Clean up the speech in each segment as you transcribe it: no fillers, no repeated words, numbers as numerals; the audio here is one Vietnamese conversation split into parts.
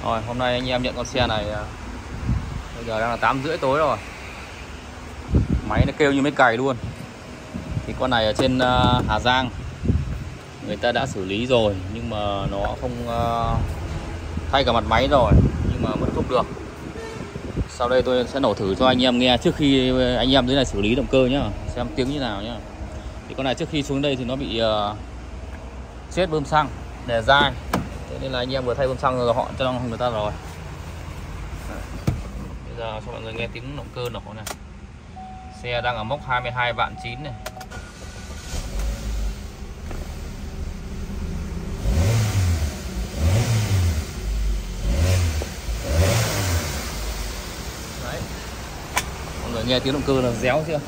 Rồi hôm nay anh em nhận con xe này, bây giờ đang là 8:30 tối rồi. Máy nó kêu như mấy cày luôn. Thì con này ở trên Hà Giang người ta đã xử lý rồi, nhưng mà nó không thay cả mặt máy rồi, nhưng mà vẫn không được. Sau đây tôi sẽ nổ thử cho anh em nghe trước khi anh em dưới này xử lý động cơ nhá, xem tiếng như nào nhá. Thì con này trước khi xuống đây thì nó bị chết bơm xăng đè dai, thế nên là anh em vừa thay bơm xăng rồi họ cho người ta rồi. Bây giờ cho mọi người nghe tiếng động cơ nổ này. Xe đang ở mốc 22 vạn 9 này. Đấy. Mọi người nghe tiếng động cơ là réo chưa?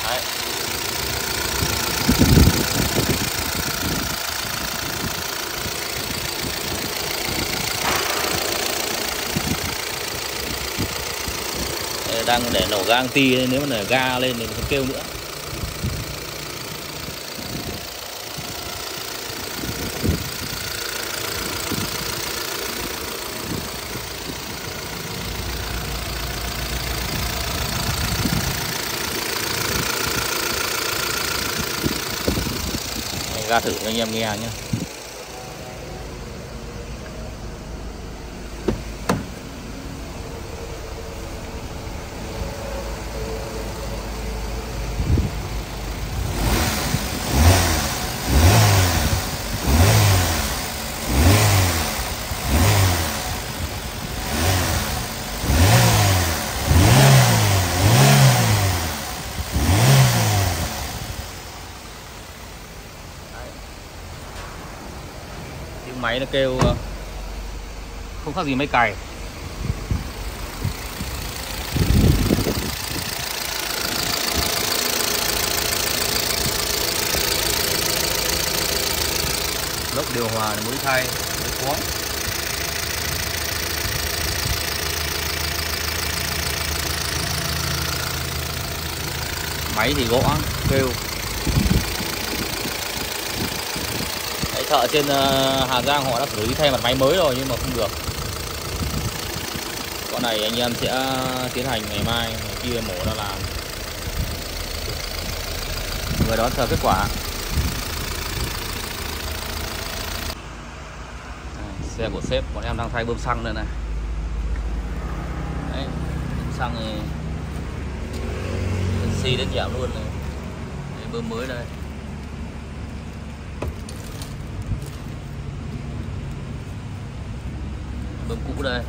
Đấy. Đang để nổ ga ti nên nếu mà để ga lên thì không kêu nữa. Ga thử cho anh em nghe nhé. Tiếng máy nó kêu không khác gì máy cày. Lốc điều hòa là mới thay, mới khoáng. Máy thì gõ kêu. Đấy, thợ trên Hà Giang họ đã xử lý thay mặt máy mới rồi nhưng mà không được. Con này anh em sẽ tiến hành ngày mai, ngày kia mổ ra làm. Người đón chờ kết quả. Xe của sếp bọn em đang thay bơm xăng đây này. Đấy, bơm xăng này xi đến giảm luôn này. Đấy, bơm mới đây. Bơm cũ đây.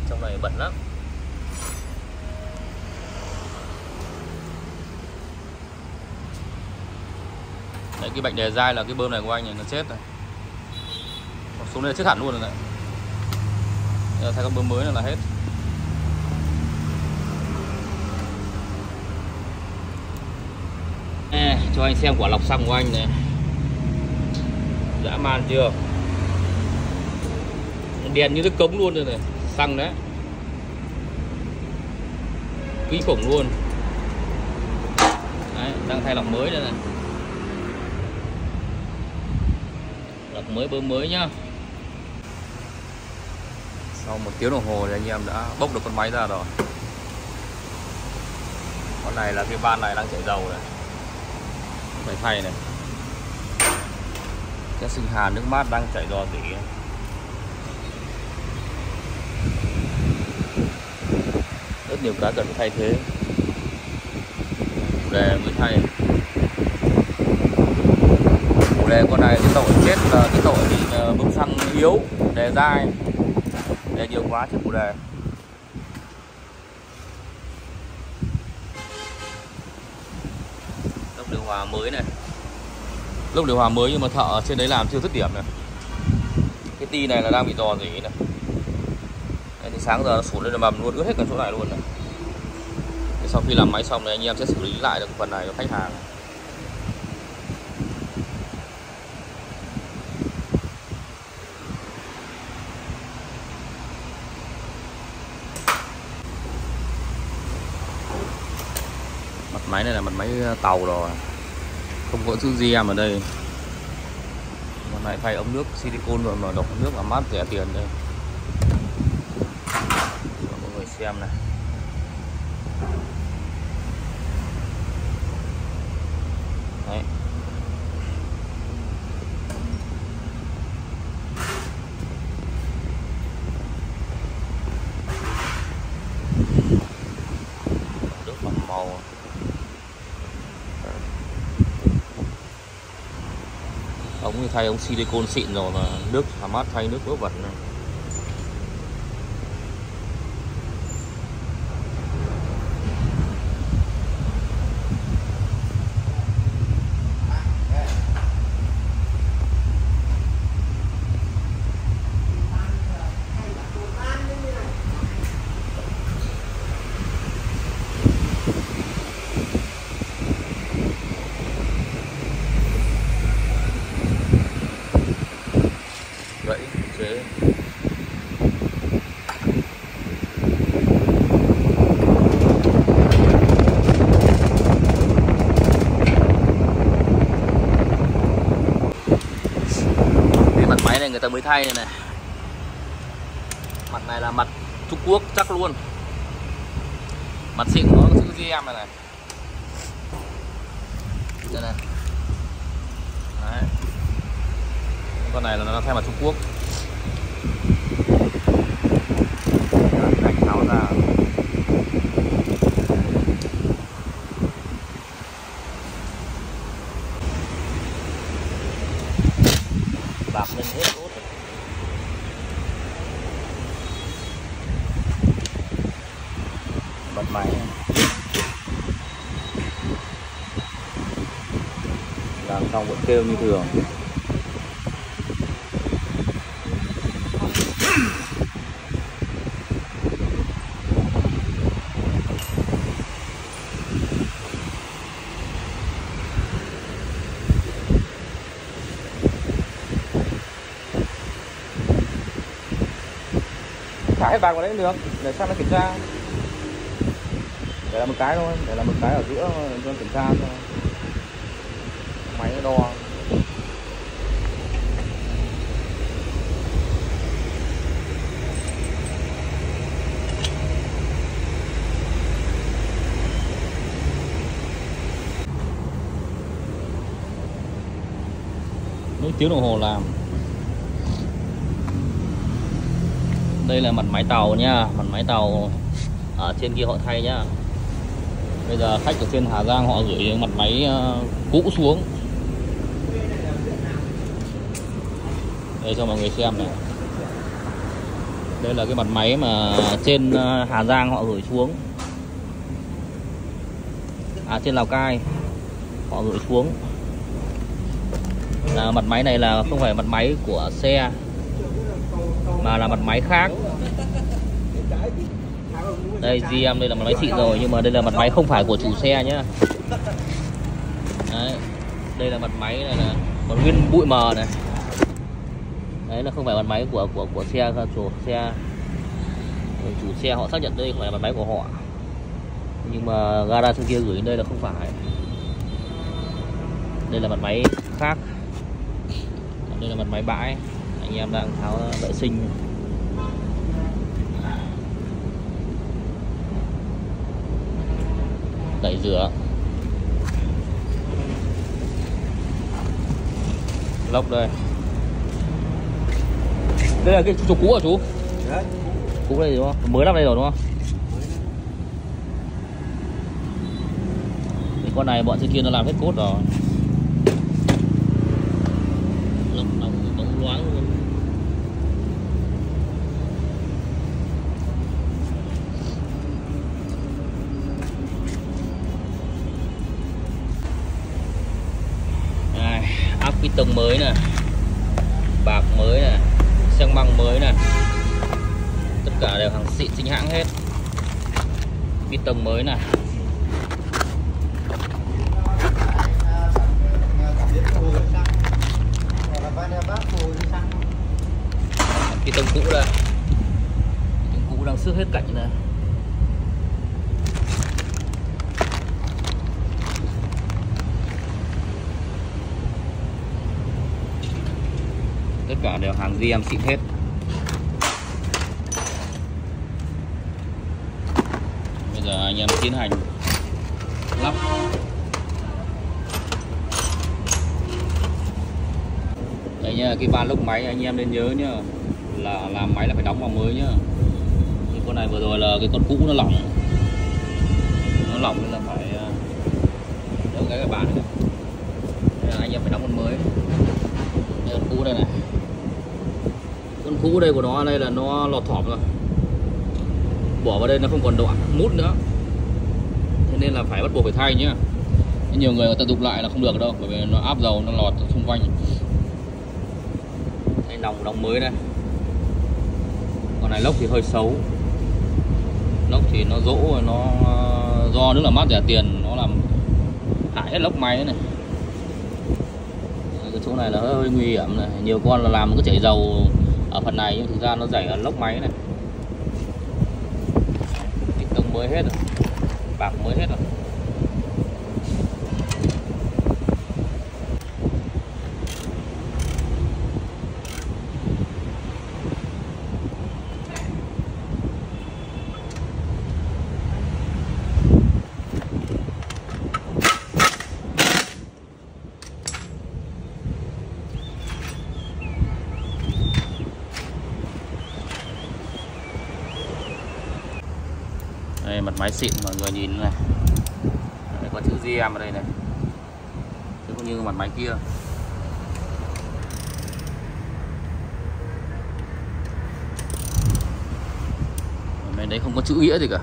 Trong này bẩn lắm. Đấy, cái bệnh đè dai là cái bơm này của anh này nó chết rồi. Xuống đây chết hẳn luôn rồi đấy. Giờ thay con bơm mới là hết. Cho anh xem quả lọc xăng của anh này. Dã man chưa? Đèn như nước cống luôn rồi này. Xăng đấy. Kinh khủng luôn. Đấy, đang thay lọc mới đây này. Lọc mới bơm mới nhá. Sau 1 tiếng đồng hồ thì anh em đã bốc được con máy ra rồi. Con này là cái van này đang chảy dầu này, phải thay này. Cái sinh hàn nước mát đang chảy rò rỉ. Rất nhiều cái cần phải thay thế. Chủ đề mới thay. Chủ đề con này cái tội chết là cái tội bị bơm xăng yếu, đè dai, đè nhiều quá chết chủ đề. Lốc điều hòa mới này. Lốc điều hòa mới nhưng mà thợ ở trên đấy làm chưa dứt điểm này. Cái ti này là đang bị rò rỉ này. Đấy, thì sáng giờ nó sụt lên là mầm luôn, ướt hết cả chỗ này luôn này. Thì sau khi làm máy xong thì anh em sẽ xử lý lại được phần này cho khách hàng. máy này là mặt máy tàu rồi, không có chữ GM ở đây. Mặt này thay ống nước silicon rồi mà độc nước là mát rẻ tiền đây. Cho mọi người xem này. Đấy. Nước bằng màu. Ống thì thay ống silicon xịn rồi mà nước thoải mát, thay nước vớ vẩn này. Gãy chế. Cái mặt máy này người ta mới thay này này. Mặt này là mặt Trung Quốc chắc luôn. Mặt xịn của nó chữ GM này này. Đây này. Đấy. Con này là nó thay mặt Trung Quốc. Gạch tháo ra. Bạc lên hết tốt. Bật máy. Làm xong vẫn kêu như thường. Thả hết bạc vào đấy được, để xem nó kiểm tra. Để là một cái thôi, để là một cái ở giữa cho kiểm tra thôi. Máy nó đo. Mấy tiếng đồng hồ làm. Đây là mặt máy tàu nha, mặt máy tàu ở trên kia họ thay nhá. Bây giờ khách ở trên Hà Giang họ gửi mặt máy cũ xuống. Đây cho mọi người xem này. Đây là cái mặt máy mà trên Hà Giang họ gửi xuống. Trên Lào Cai họ gửi xuống. Mặt máy này là không phải mặt máy của xe mà là mặt máy khác. Đây GM đây là mặt máy xịn rồi, nhưng mà đây là mặt máy không phải của chủ xe nhá. Đấy. Đây là mặt máy này là còn nguyên bụi mờ này. Đấy là không phải mặt máy của xe, chủ xe. Chủ xe họ xác nhận đây không phải là mặt máy của họ. Nhưng mà gara trên kia gửi đến đây là không phải. Đây là mặt máy khác. Đây là mặt máy bãi. Anh em đang tháo vệ sinh. Đẩy rửa. Lốc đây. Đây là cái trục cũ hả chú? Đấy. Cũ đây đúng không? Mới lắp đây rồi đúng không? Cái con này bọn trên kia nó làm hết cốt rồi. Lốc nóng loáng luôn. Áp piston mới nè, bạc mới nè, xăng măng mới nè, tất cả đều hàng xịn chính hãng hết. Piston mới nè. Piston cũ đây, piston cũ đang xước hết cạnh này. cả đều hàng GM xịn hết. Bây giờ anh em tiến hành lắp. Đây nhá, cái van lốc máy anh em nên nhớ nhá, là làm máy là phải đóng vào mới nhá. Cái con này vừa rồi là cái con cũ nó lỏng nên là phải đỡ cái bàn này. Nên anh em phải đóng con mới. Đây con cũ đây này, con cũ đây của nó đây là nó lọt thỏm rồi, bỏ vào đây nó không còn đoạn mút nữa, thế nên là phải bắt buộc phải thay nhá. Nhiều người ta dùng lại là không được đâu, bởi vì nó áp dầu nó lọt xung quanh. Đây nòng mới đây. Con này lốc thì hơi xấu, lốc thì nó dỗ, nó do nước làm mát rẻ tiền nó làm hại hết lốc máy này. Cái chỗ này là hơi nguy hiểm này, nhiều con là làm cứ chảy dầu ở phần này nhưng thực ra nó chảy ở lốc máy này. Tít tông mới hết rồi, bạc mới hết rồi. Đây, mặt máy xịn mọi người nhìn này. Đây, có chữ GM ở đây này, chứ không như mặt máy kia. Bên đấy không có chữ nghĩa gì cả.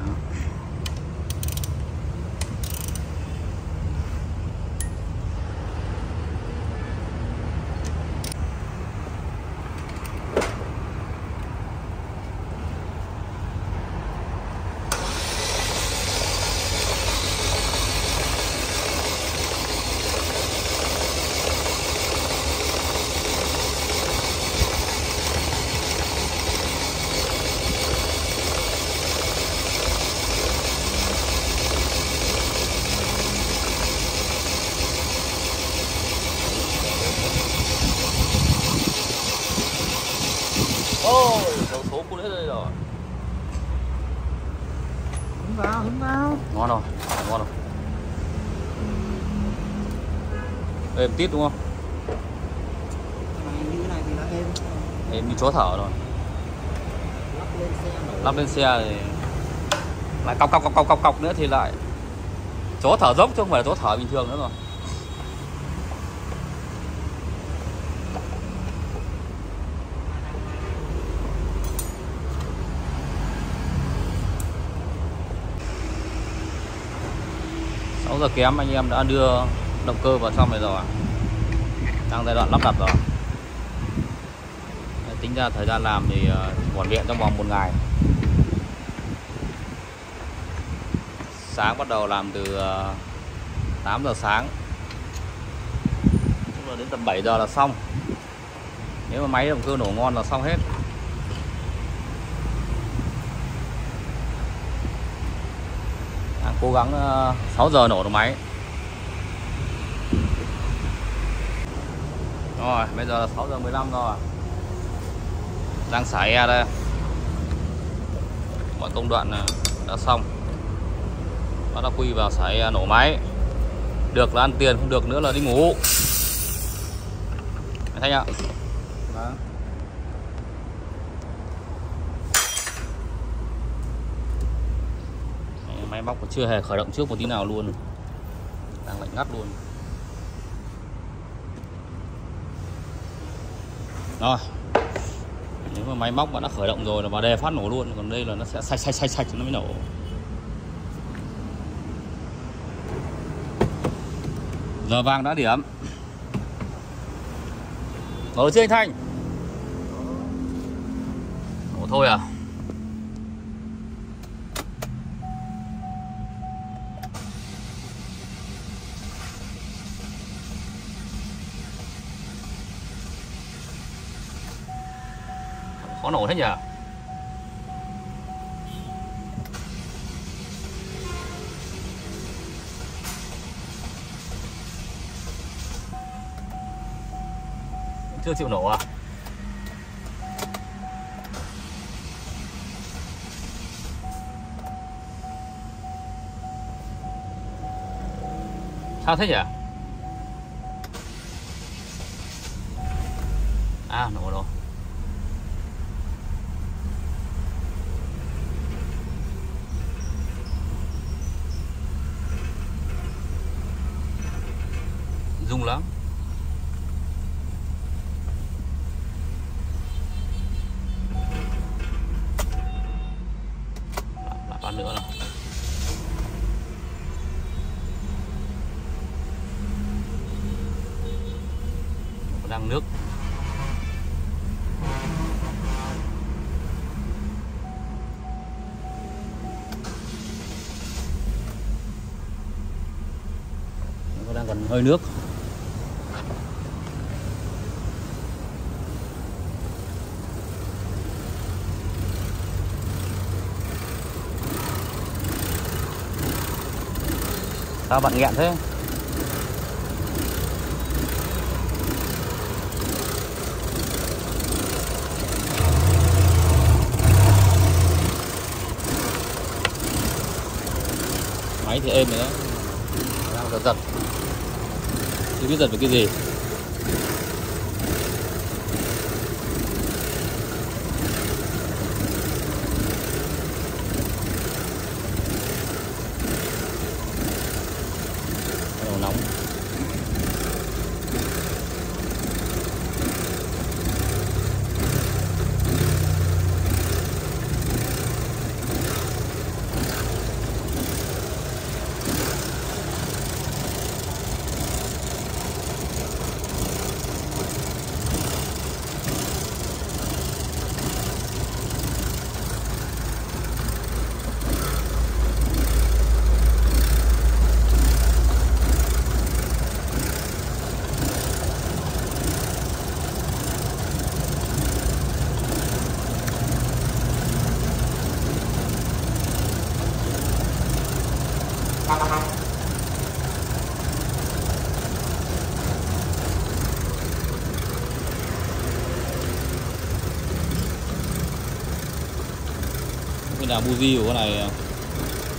Ôi, dầu số cũng hết đây rồi. Hứng vào. Ngon rồi, ngon rồi. Êm tít đúng không? Như này thì nó êm. Êm như chó thở rồi. Lắp lên xe thì lại cọc nữa thì lại chó thở dốc chứ không phải là chó thở bình thường nữa rồi. Giờ kém anh em đã đưa động cơ vào trong này rồi, đang giai đoạn lắp đặt rồi. Tính ra thời gian làm thì hoàn thiện trong vòng 1 ngày. Sáng bắt đầu làm từ 8 giờ sáng, rồi đến tầm 7 giờ là xong. Nếu mà máy động cơ nổ ngon là xong hết. Cố gắng 6 giờ nổ được máy. Rồi, bây giờ là 6 giờ 15 rồi. Đang xả e đây. Mọi công đoạn đã xong. Bắt đầu quy vào xả e nổ máy. Được là ăn tiền, không được nữa là đi ngủ. Thấy ạ? Đó. Máy móc chưa hề khởi động trước một tí nào luôn, đang lạnh ngắt luôn. Rồi, nếu mà máy móc đã khởi động rồi là vào đề phát nổ luôn, còn đây là nó sẽ sạch nó mới nổ. Giờ vàng đã điểm. Nổ chưa anh Thanh? Nổ thôi à? Khó nổ thế nhỉ? Chưa chịu nổ à? Sao thế nhỉ? À, nổ rồi. Rung lắm. Lại phát nữa nào. Đang nước. Nó đang còn hơi nước. Sao bạn nghẹn thế? Máy thì êm rồi đấy. Đang giật giật. Chưa biết giật về cái gì. Nóng. Cái nào buji của con này,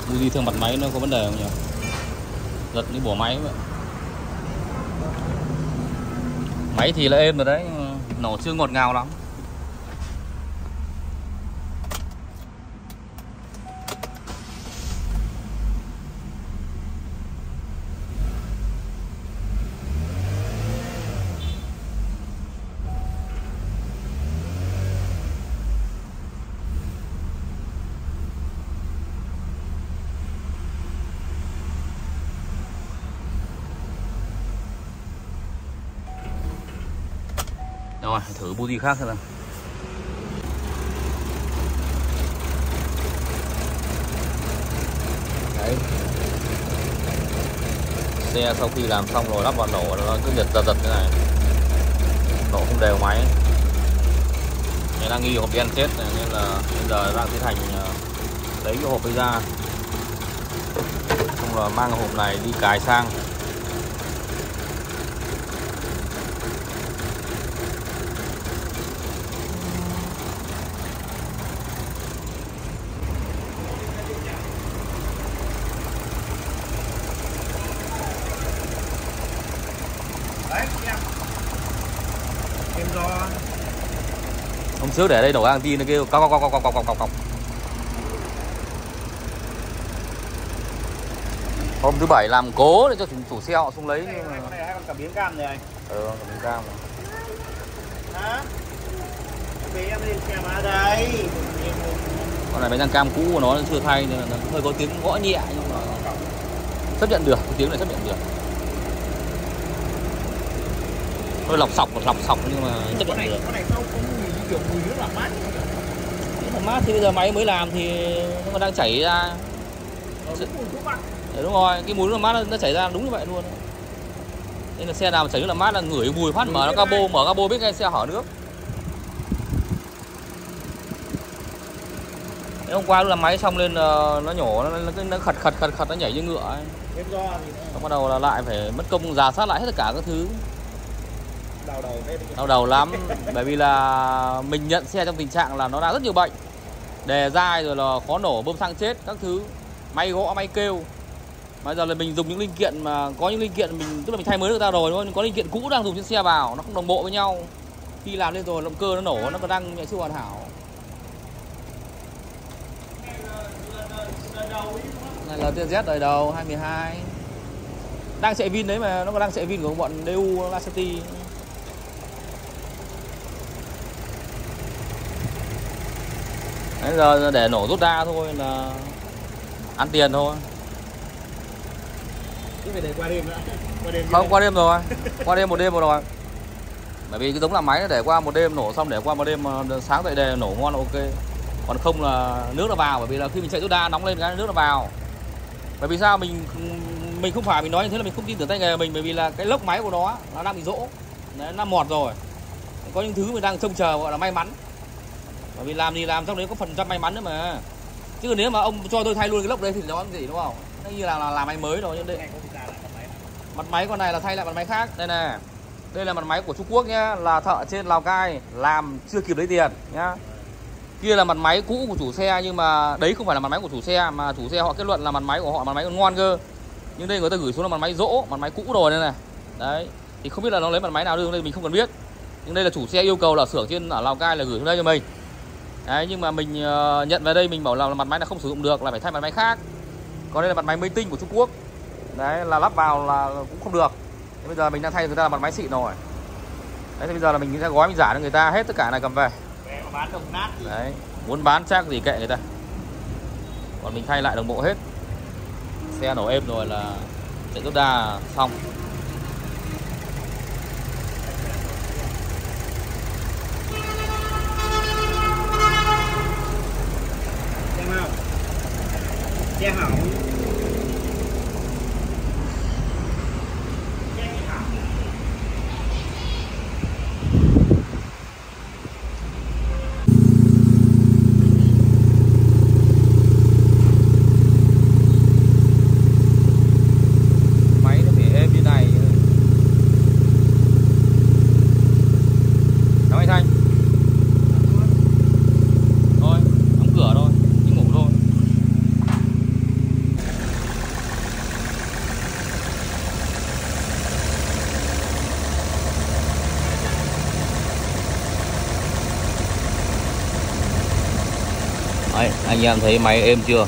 buji thương mặt máy nó có vấn đề không nhỉ? Giật như bỏ máy vậy. Máy thì là êm rồi đấy, nổ chưa ngọt ngào lắm. Rồi, thử buji khác xem nào. Đấy. Xe sau khi làm xong rồi lắp vào nổ nó cứ giật giật như này. Nổ không đều máy. Này đang nghi hộp đen chết này, nên là bây giờ đang tiến hành lấy cái hộp ấy ra. Xong rồi mang cái hộp này đi cài sang. Đấy, em do Hôm trước để đây nổ ang tin nó kêu cọc cọc cọc cọc cọc cọc cọc. Hôm thứ bảy làm cố để cho chủ xe họ xuống lấy. cái này hay còn cả miếng cam này anh. Cả miếng cam này. Hả? Bế em lên xe mà đây. Con này bánh răng cam cũ của nó chưa thay nên là nó hơi có tiếng gõ nhẹ nhưng mà chấp nhận được, cái tiếng này chấp nhận được. Hơi lọc sọc nhưng mà chấp nhận được. Con này sao có mùi kiểu mùi nước làm mát. Nước làm mát thì bây giờ máy mới làm thì nó còn đang chảy ra. Mùi thuốc mặn. Đúng rồi, cái mùi nước làm mát nó chảy ra đúng như vậy luôn. Nên là xe nào mà chảy nước làm mát là ngửi mùi phát mở cabo biết ngay xe hở nước. Hôm qua lúc làm máy xong lên nó nhổ nó khật nó nhảy như ngựa ấy. Xong bắt đầu là lại phải mất công rà soát lại hết tất cả các thứ. Đau đầu lắm. Bởi vì là mình nhận xe trong tình trạng là nó đã rất nhiều bệnh, đề dai rồi là khó nổ, bơm xăng chết các thứ, may gõ may kêu. Bây giờ là mình dùng những linh kiện mà có những linh kiện mình tức là mình thay mới được ra rồi đúng không? Có linh kiện cũ đang dùng trên xe vào nó không đồng bộ với nhau. Khi làm lên rồi động cơ nó nổ nó còn đang nhạy siêu hoàn hảo. Này là TZ đời đầu 2012. Đang chạy pin đấy mà nó còn đang chạy pin của bọn DU Lacetti. Bây giờ để nổ rút ra thôi là ăn tiền thôi. Chứ phải để qua đêm nữa. Qua đêm Không, qua đêm rồi. Qua đêm một đêm rồi. Bởi vì cái giống làm máy để qua một đêm nổ xong để qua một đêm sáng dậy đề nổ ngon là ok. Còn không là nước nó vào, bởi vì là khi mình chạy rút đa nóng lên cái nước nó vào. Bởi vì sao mình không phải mình nói như thế là mình không tin tưởng tay nghề mình, bởi vì là cái lốc máy của nó đang bị rỗ. Đấy, nó mọt rồi. Có những thứ mình đang trông chờ gọi là may mắn. Bởi vì làm gì làm trong đấy có phần trăm may mắn nữa mà. Chứ nếu mà ông cho tôi thay luôn cái lốc đấy thì nó làm gì đúng không? Nó như là làm máy mới rồi. Nhưng đây mặt máy con này là thay lại mặt máy khác. Đây nè. Đây là mặt máy của Trung Quốc nhá, là thợ trên Lào Cai làm chưa kịp lấy tiền nhá. Kia là mặt máy cũ của chủ xe, nhưng mà đấy không phải là mặt máy của chủ xe, mà chủ xe họ kết luận là mặt máy của họ mặt máy còn ngon cơ. Nhưng đây người ta gửi xuống là mặt máy rỗ, mặt máy cũ rồi đây này. Đấy, thì không biết là nó lấy mặt máy nào đưa đây mình không cần biết. Nhưng đây là chủ xe yêu cầu là xưởng trên ở Lào Cai là gửi xuống đây cho mình. Đấy, nhưng mà mình nhận về đây mình bảo là mặt máy là không sử dụng được, là phải thay mặt máy khác. Còn đây là mặt máy mới tinh của Trung Quốc. Đấy, là lắp vào là cũng không được. Thế bây giờ mình đang thay người ta là mặt máy xịn rồi. Đấy, thì bây giờ là mình sẽ gói mình giả cho người ta hết tất cả này cầm về. bán đồng nát. Đấy, muốn bán chắc gì kệ người ta. Còn mình thay lại đồng bộ hết. Xe nổ êm rồi là chạy rút đa xong. Xem không? Xe hỏng. Đấy, anh em thấy máy êm chưa?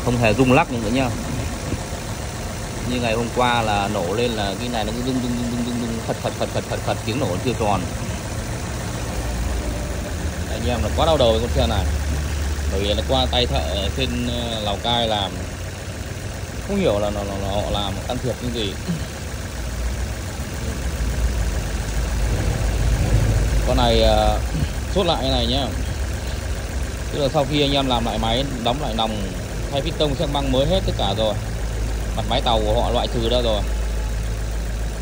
Không hề rung lắc nữa nhá. Như ngày hôm qua là nổ lên là cái này nó cứ rung phật tiếng nổ chưa tròn. Anh em là quá đau đầu với con xe này. Bởi vì nó qua tay thợ ở trên Lào Cai làm. Không hiểu là họ làm can thiệp như gì. Con này chốt lại cái này nhá. Tức là sau khi anh em làm lại máy, đóng lại nòng, thay piston xi măng mới hết tất cả rồi, mặt máy tàu của họ loại trừ ra rồi,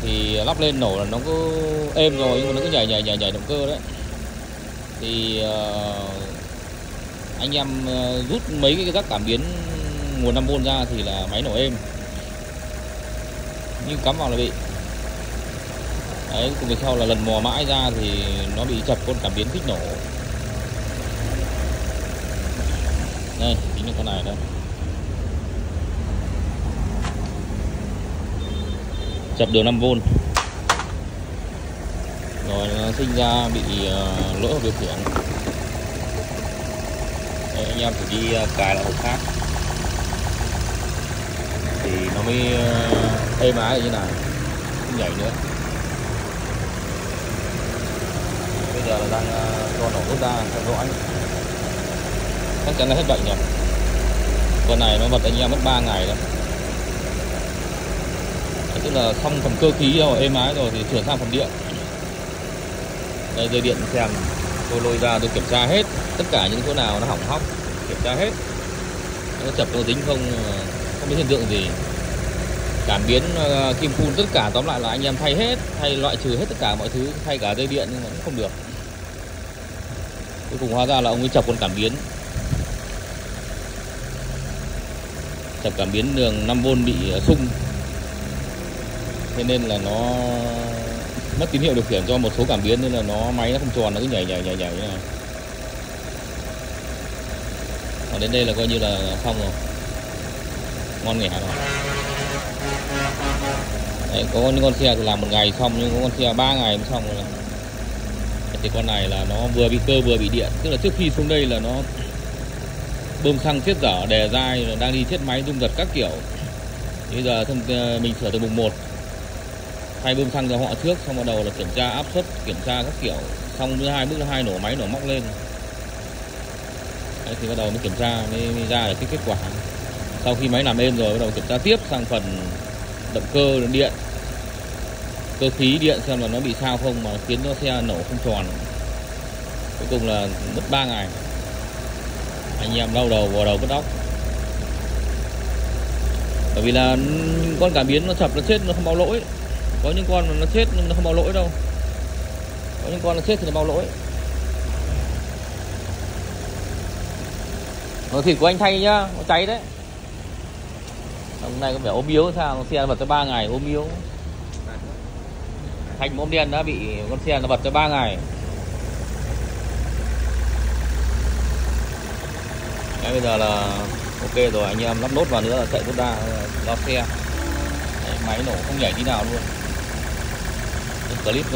thì lắp lên nổ là nó cứ êm rồi, nhưng mà nó cứ nhảy động cơ đấy. Thì anh em rút mấy cái rắc cảm biến nguồn 5V ra thì là máy nổ êm, nhưng cắm vào là bị đấy. Cùng về sau là lần mò mãi ra thì nó bị chập con cảm biến kích nổ. Đây, chính là con này đây. Chập đường 5V. Rồi nó sinh ra bị lỗi hộp điều khiển. Đấy, anh em phải đi cài lại hộp khác thì nó mới êm ái như này, không nhảy nữa. Bây giờ là đang cho nổ rút ra theo dõi. Chắc chắn là hết bệnh rồi. Con này nó vật anh em mất 3 ngày đấy. Tức là xong phần cơ khí rồi, êm ái rồi thì chuyển sang phần điện. Đây dây điện xem, tôi lôi ra tôi kiểm tra hết tất cả những chỗ nào nó hỏng hóc, kiểm tra hết. Nó chập nó dính không biết hiện tượng gì. Cảm biến kim phun tất cả, tóm lại là anh em thay hết, thay loại trừ hết tất cả mọi thứ, thay cả dây điện nhưng mà cũng không được. Cuối cùng hóa ra là ông ấy chập con cảm biến. Chập cảm biến đường 5V bị sung, thế nên là nó mất tín hiệu điều khiển cho một số cảm biến, nên là máy nó không tròn, nó cứ nhảy như này. Còn đến đây là coi như là xong rồi, ngon nghẻ rồi. Đấy, có những con xe thì làm 1 ngày xong, nhưng có con xe 3 ngày mới xong rồi. Thì con này là nó vừa bị cơ vừa bị điện, tức là trước khi xuống đây là nó bơm xăng chết dở, đè dai, đang đi chết máy rung giật các kiểu. Bây giờ mình sửa từ mùng 1 thay bơm xăng cho họ trước, xong bắt đầu là kiểm tra áp suất, kiểm tra các kiểu, xong bước thứ hai nổ máy nổ móc lên. Đấy, thì bắt đầu mới kiểm tra mới ra được cái kết quả. Sau khi máy làm êm rồi bắt đầu kiểm tra tiếp sang phần động cơ điện, cơ khí điện xem là nó bị sao không mà khiến cho xe nổ không tròn. Cuối cùng là mất 3 ngày. Anh em đau đầu vò đầu bứt óc. Bởi vì là con cảm biến nó chập nó chết nó không báo lỗi. Có những con mà nó chết nhưng nó không báo lỗi đâu. Có những con nó chết thì nó báo lỗi. Nó thịt của anh thay nhá, nó cháy đấy. Hôm nay có vẻ ốm yếu sao, xe nó bật tới 3 ngày ốm yếu. Thành ốm đen đã bị con xe nó bật tới 3 ngày. Đấy, bây giờ là ok rồi, anh em lắp nốt vào nữa là chạy tốt đa lo xe. Đấy, máy nổ không nhảy tí nào luôn. Clip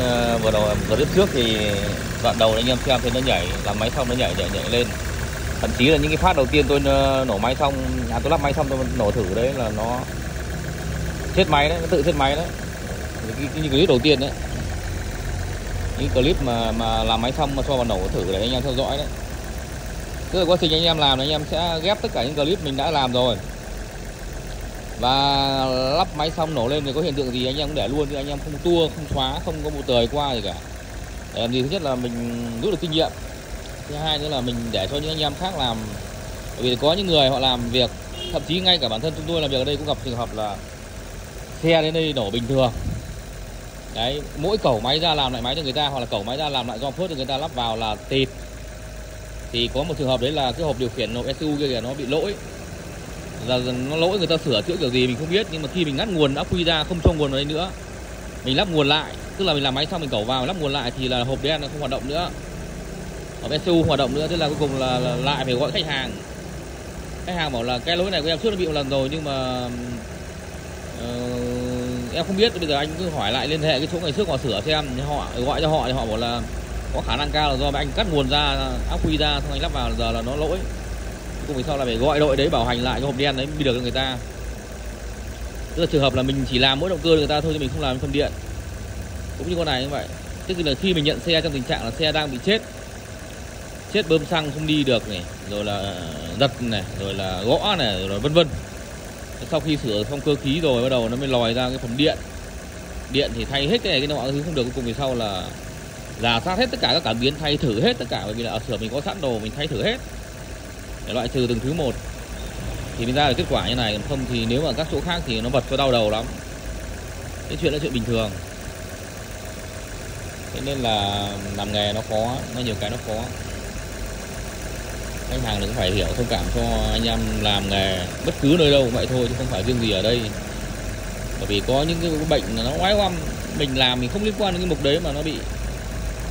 vừa đầu, clip trước thì đoạn đầu anh em xem thấy nó nhảy, làm máy xong nó nhảy lên. Thậm chí là những cái phát đầu tiên tôi nổ máy xong, tôi lắp máy xong tôi nổ thử đấy là nó chết máy đấy, nó tự chết máy đấy. Cái clip đầu tiên đấy, những clip mà làm máy xong mà cho vào nổ thử để anh em theo dõi đấy. Tức là quá trình anh em làm là anh em sẽ ghép tất cả những clip mình đã làm rồi và lắp máy xong nổ lên thì có hiện tượng gì anh em cũng để luôn, chứ anh em không tua, không xóa, không có một tời qua gì cả. Để làm gì? Thứ nhất là mình rút được kinh nghiệm, thứ hai nữa là mình để cho những anh em khác làm. Bởi vì có những người họ làm việc, thậm chí ngay cả bản thân chúng tôi làm việc ở đây cũng gặp trường hợp là xe đến đây nổ bình thường. Đấy, mỗi cẩu máy ra làm lại máy cho người ta, hoặc là cẩu máy ra làm lại do phớt cho người ta lắp vào là tịt. Thì có một trường hợp đấy là cái hộp điều khiển hộp ECU kia kìa nó bị lỗi. Là nó lỗi, người ta sửa chữa kiểu gì mình không biết, nhưng mà khi mình ngắt nguồn ắc quy ra không cho nguồn vào đây nữa, mình lắp nguồn lại, tức là mình làm máy xong mình cẩu vào lắp nguồn lại thì là hộp đen nó không hoạt động nữa, hộp ECU hoạt động nữa. Thế là cuối cùng là lại phải gọi khách hàng. Khách hàng bảo là cái lỗi này của em trước nó bị một lần rồi nhưng mà em không biết, bây giờ anh cứ hỏi lại liên hệ cái chỗ ngày trước họ sửa xem. Họ gọi cho họ thì họ bảo là có khả năng cao là do anh cắt nguồn ra, ắc quy ra, xong anh lắp vào giờ là nó lỗi. Cùng vì sau là phải gọi đội đấy bảo hành lại cái hộp đen đấy mới được cho người ta. Tức là trường hợp là mình chỉ làm mỗi động cơ người ta thôi, chứ mình không làm phần điện. Cũng như con này như vậy. Tức là khi mình nhận xe trong tình trạng là xe đang bị chết bơm xăng không đi được này, rồi là giật này, rồi là gõ này, rồi vân vân. Sau khi sửa xong cơ khí rồi bắt đầu nó mới lòi ra cái phần điện. Điện thì thay hết cái này cái nọ thứ không được, cuối cùng vì sau là rà soát hết tất cả các cảm biến, thay thử hết tất cả, bởi vì là ở xưởng mình có sẵn đồ mình thay thử hết để loại trừ từng thứ một thì mới ra được kết quả như này. Còn không thì nếu mà các chỗ khác thì nó vật cho đau đầu lắm. Cái chuyện là chuyện bình thường. Thế nên là làm nghề nó khó, nó nhiều cái nó khó. Khách hàng cũng phải hiểu, thông cảm cho anh em làm nghề bất cứ nơi đâu cũng vậy thôi, chứ không phải riêng gì ở đây. Bởi vì có những cái bệnh nó oái oăm, mình làm mình không liên quan đến cái mục đấy mà nó bị,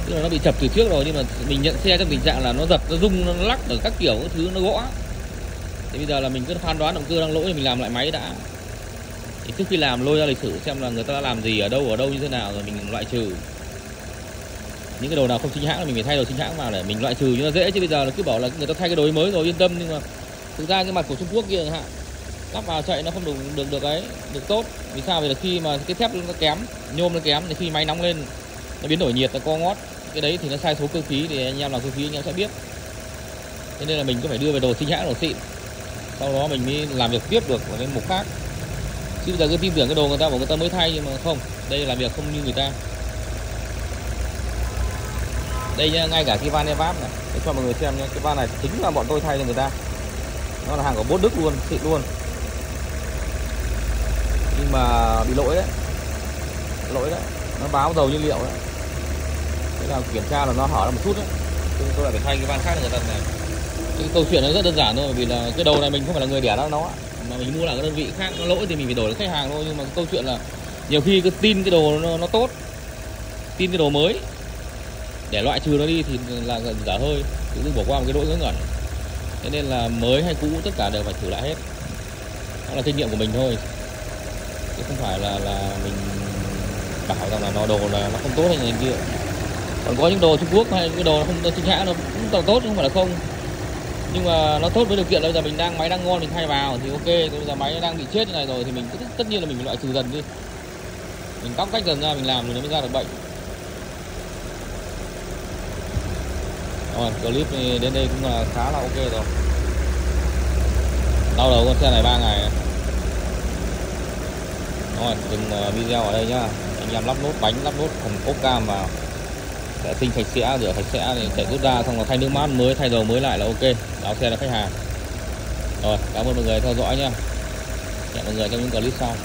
tức là nó bị chập từ trước rồi, nhưng mà mình nhận xe trong tình trạng là nó giật, nó rung, nó lắc ở các kiểu, các thứ nó gõ. Thì bây giờ là mình cứ phán đoán động cơ đang lỗi thì mình làm lại máy đã. Thì trước khi làm lôi ra lịch sử xem là người ta đã làm gì ở đâu như thế nào rồi mình loại trừ. Những cái đồ nào không chính hãng là mình phải thay đồ chính hãng vào để mình loại trừ cho nó dễ, chứ bây giờ là cứ bảo là người ta thay cái đồ mới rồi yên tâm, nhưng mà thực ra cái mặt của Trung Quốc kia chẳng hạn, lắp vào chạy nó không được ấy, được tốt. Vì sao? Vì là khi mà cái thép nó kém, nhôm nó kém thì khi máy nóng lên nó biến đổi nhiệt, nó co ngót, cái đấy thì nó sai số cơ khí, thì anh em làm cơ khí anh em sẽ biết. Thế nên là mình có phải đưa về đồ chính hãng, đồ xịn, sau đó mình mới làm việc tiếp được ở cái mục khác. Chứ bây giờ cứ tin tưởng cái đồ người ta bảo người ta mới thay, nhưng mà không, đây là việc không như người ta. Đây nhá, ngay cả cái van evap này, để cho mọi người xem nhá, cái van này chính là bọn tôi thay cho người ta. Nó là hàng của Bốt Đức luôn, xịn luôn. Nhưng mà bị lỗi đấy, nó báo dầu nhiên liệu đấy. Thế là kiểm tra là nó hở ra một chút đấy, tôi lại phải thay cái van khác cho người ta này. Cái câu chuyện nó rất đơn giản thôi, vì là cái đầu này mình không phải là người đẻ ra nó, mà mình mua lại cái đơn vị khác nó lỗi thì mình phải đổi đến khách hàng thôi. Nhưng mà cái câu chuyện là nhiều khi cứ tin cái đồ nó tốt, tin cái đồ mới để loại trừ nó đi thì là dở hơi, tự dưng bỏ qua một cái lỗi ngớ ngẩn. Thế nên là mới hay cũ tất cả đều phải thử lại hết. Đó là kinh nghiệm của mình thôi. chứ không phải là mình bảo rằng là đồ là nó không tốt hay này kia. Còn có những đồ Trung Quốc hay những cái đồ nó không chính hãng nó cũng tốt, không phải là không, nhưng mà nó tốt với điều kiện là bây giờ mình máy đang ngon mình thay vào thì ok. Bây giờ máy nó đang bị chết như này rồi thì mình tất nhiên là mình phải loại trừ dần đi, mình cóc cách dần ra mình làm rồi nó mới ra được bệnh. Rồi clip này đến đây cũng là khá là ok rồi. Đau đầu con xe này 3 ngày. Rồi dừng video ở đây nhá. Anh em lắp nốt bánh, lắp nốt phần ốp cam vào, để tinh sạch sẽ, rửa sạch sẽ thì chạy rút ra, xong là thay nước mát mới, thay dầu mới lại là ok, báo xe là khách hàng. Rồi cảm ơn mọi người theo dõi nhá. Hẹn mọi người trong những clip sau.